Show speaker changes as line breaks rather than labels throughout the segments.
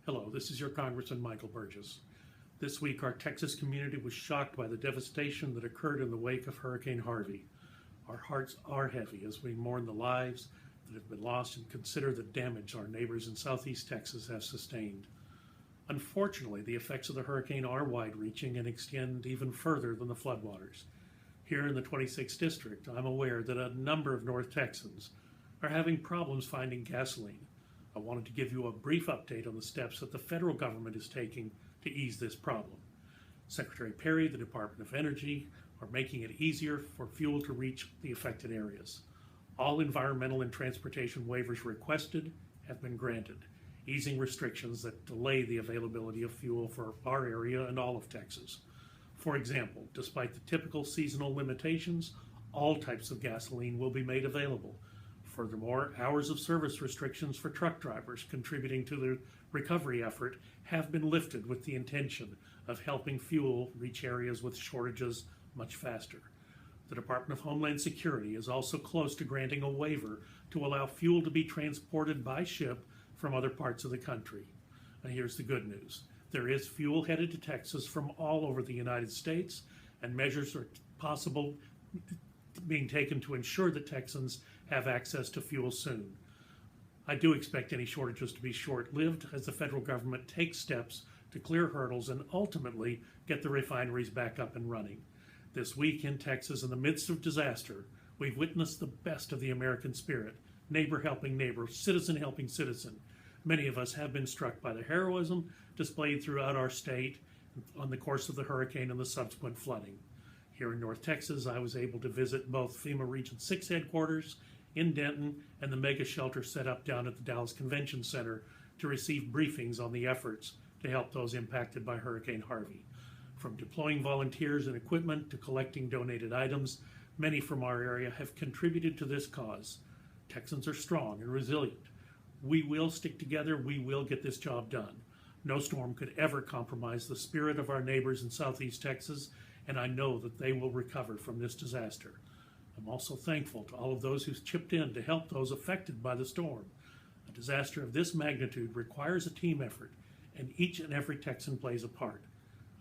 Hello, this is your Congressman Michael Burgess. This week, our Texas community was shocked by the devastation that occurred in the wake of Hurricane Harvey. Our hearts are heavy as we mourn the lives that have been lost and consider the damage our neighbors in southeast Texas have sustained. Unfortunately, the effects of the hurricane are wide-reaching and extend even further than the floodwaters. Here in the 26th District, I'm aware that a number of North Texans are having problems finding gasoline. I wanted to give you a brief update on the steps that the federal government is taking to ease this problem. Secretary Perry, the Department of Energy, are making it easier for fuel to reach the affected areas. All environmental and transportation waivers requested have been granted, easing restrictions that delay the availability of fuel for our area and all of Texas. For example, despite the typical seasonal limitations, all types of gasoline will be made available. Furthermore, hours of service restrictions for truck drivers contributing to the recovery effort have been lifted with the intention of helping fuel reach areas with shortages much faster. The Department of Homeland Security is also close to granting a waiver to allow fuel to be transported by ship from other parts of the country. Now here's the good news. There is fuel headed to Texas from all over the United States, and measures are possible being taken to ensure that Texans have access to fuel soon. I do expect any shortages to be short-lived as the federal government takes steps to clear hurdles and ultimately get the refineries back up and running. This week in Texas, in the midst of disaster, we've witnessed the best of the American spirit, neighbor helping neighbor, citizen helping citizen. Many of us have been struck by the heroism displayed throughout our state on the course of the hurricane and the subsequent flooding. Here in North Texas, I was able to visit both FEMA Region 6 headquarters in Denton and the mega shelter set up down at the Dallas Convention Center to receive briefings on the efforts to help those impacted by Hurricane Harvey. From deploying volunteers and equipment to collecting donated items, many from our area have contributed to this cause. Texans are strong and resilient. We will stick together. We will get this job done. No storm could ever compromise the spirit of our neighbors in southeast Texas, and I know that they will recover from this disaster. I'm also thankful to all of those who chipped in to help those affected by the storm. A disaster of this magnitude requires a team effort, and each and every Texan plays a part.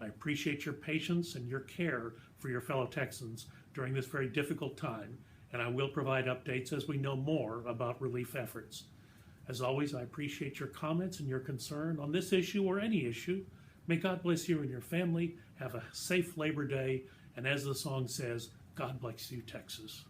I appreciate your patience and your care for your fellow Texans during this very difficult time, and I will provide updates as we know more about relief efforts. As always, I appreciate your comments and your concern on this issue or any issue. May God bless you and your family. Have a safe Labor Day. And as the song says, God bless you, Texas.